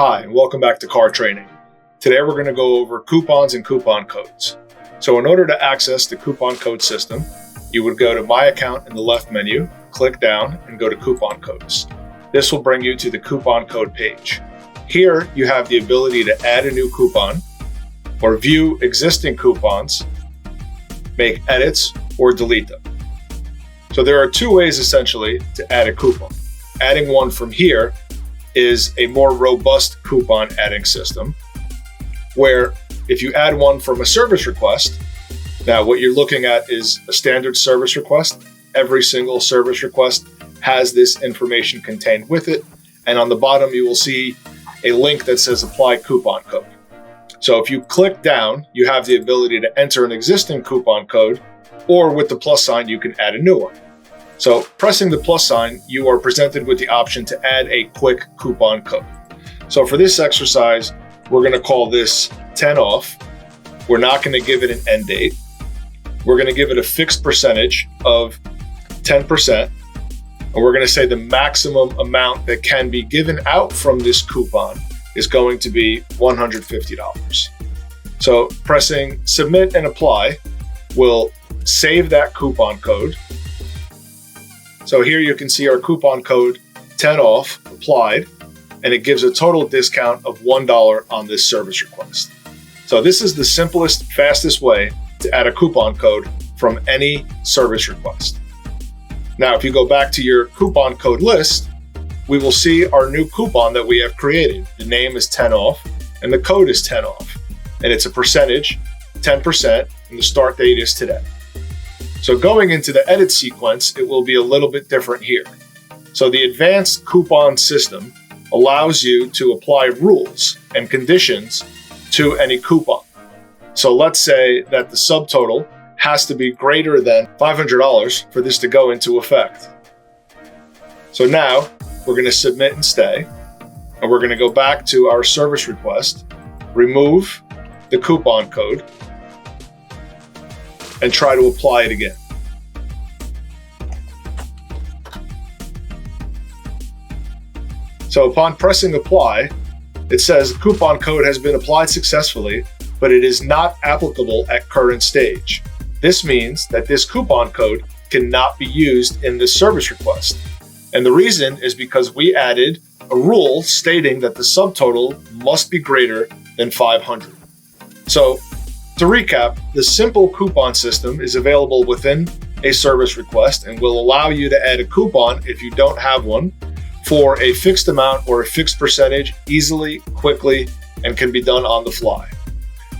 Hi, and welcome back to Car Training. Today we're going to go over coupons and coupon codes. So in order to access the coupon code system, you would go to My Account in the left menu, click down, and go to Coupon Codes. This will bring you to the coupon code page. Here you have the ability to add a new coupon, or view existing coupons, make edits, or delete them. So there are two ways essentially to add a coupon. Adding one from here is a more robust coupon adding system, where if you add one from a service request, now what you're looking at is a standard service request. Every single service request has this information contained with it, and on the bottom you will see a link that says apply coupon code. So if you click down, you have the ability to enter an existing coupon code, or with the plus sign you can add a new one. So pressing the plus sign, you are presented with the option to add a quick coupon code. So for this exercise, we're going to call this 10 off. We're not going to give it an end date. We're going to give it a fixed percentage of 10%. And we're going to say the maximum amount that can be given out from this coupon is going to be $150. So pressing submit and apply will save that coupon code. So here you can see our coupon code 10 off applied, and it gives a total discount of $1 on this service request. So this is the simplest, fastest way to add a coupon code from any service request. Now, if you go back to your coupon code list, we will see our new coupon that we have created. The name is 10 off and the code is 10 off, and it's a percentage, 10%, and the start date is today. So going into the edit sequence, it will be a little bit different here. So the advanced coupon system allows you to apply rules and conditions to any coupon. So let's say that the subtotal has to be greater than $500 for this to go into effect. So now we're going to submit and stay, and we're going to go back to our service request, remove the coupon code, and try to apply it again. So upon pressing apply, it says the coupon code has been applied successfully, but it is not applicable at current stage. This means that this coupon code cannot be used in this service request. And the reason is because we added a rule stating that the subtotal must be greater than 500. So to recap, the simple coupon system is available within a service request and will allow you to add a coupon if you don't have one for a fixed amount or a fixed percentage easily, quickly, and can be done on the fly.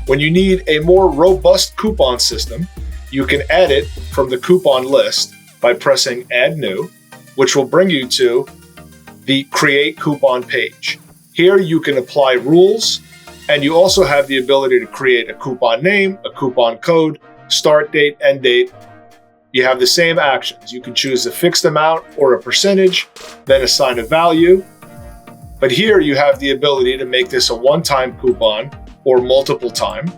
When you need a more robust coupon system, you can add it from the coupon list by pressing Add New, which will bring you to the Create Coupon page. Here you can apply rules, and you also have the ability to create a coupon name, a coupon code, start date, end date. You have the same actions. You can choose a fixed amount or a percentage, then assign a value. But here you have the ability to make this a one-time coupon or multiple time.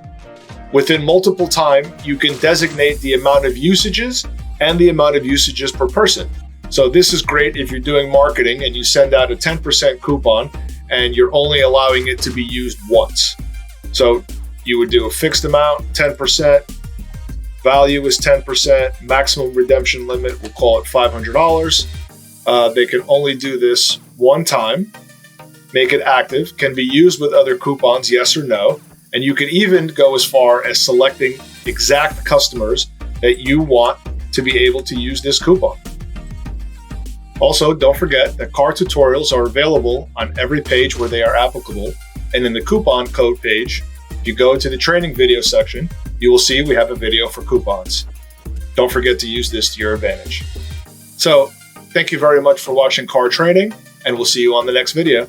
Within multiple time, you can designate the amount of usages and the amount of usages per person. So this is great if you're doing marketing and you send out a 10% coupon and you're only allowing it to be used once. So you would do a fixed amount, 10%, value is 10%, maximum redemption limit, we'll call it $500. They can only do this one time, make it active, can be used with other coupons, yes or no, and you can even go as far as selecting exact customers that you want to be able to use this coupon. Also, don't forget that car tutorials are available on every page where they are applicable, and in the coupon code page, if you go to the training video section, you will see we have a video for coupons. Don't forget to use this to your advantage. So, thank you very much for watching Car Training, and we'll see you on the next video.